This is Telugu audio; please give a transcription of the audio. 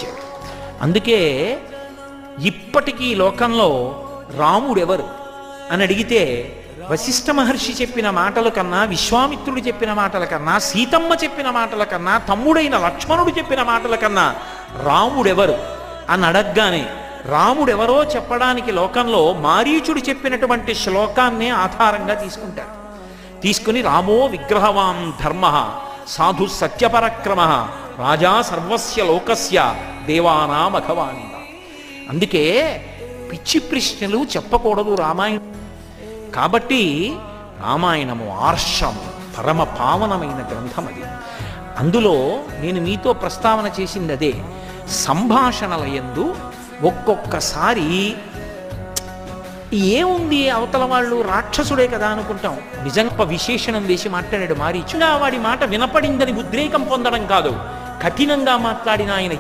ఇచ్చాడు. అందుకే ఇప్పటికీ లోకంలో రాముడెవరు అని అడిగితే వశిష్ఠ మహర్షి చెప్పిన మాటల కన్నా, విశ్వామిత్రుడు చెప్పిన మాటల కన్నా, సీతమ్మ చెప్పిన మాటల కన్నా, తమ్ముడైన లక్ష్మణుడు చెప్పిన మాటల కన్నా రాముడెవరు అని అడగగానే రాముడెవరో చెప్పడానికి లోకంలో మారీచుడు చెప్పినటువంటి శ్లోకాన్నే ఆధారంగా తీసుకుంటారు. తీసుకుని రామో విగ్రహవాం ధర్మ సాధు సత్యపరక్రమ రాజా సర్వస్య లోకస్య దేవానామఘవాని. అందుకే పిచ్చి ప్రశ్నలు చెప్పకూడదు రామాయణం. కాబట్టి రామాయణము ఆర్షము పరమ పావనమైన గ్రంథం అది. అందులో నేను మీతో ప్రస్తావన చేసింది అదే. సంభాషణల యందు ఒక్కొక్కసారి ఏముంది, అవతల వాళ్ళు రాక్షసుడే కదా అనుకుంటాం. నిజంగా విశేషణం వేసి మాట్లాడాడు మారీచుడు. వాడి మాట వినపడిందని ఉద్రేకం పొందడం కాదు, కఠినంగా మాట్లాడిన ఆయన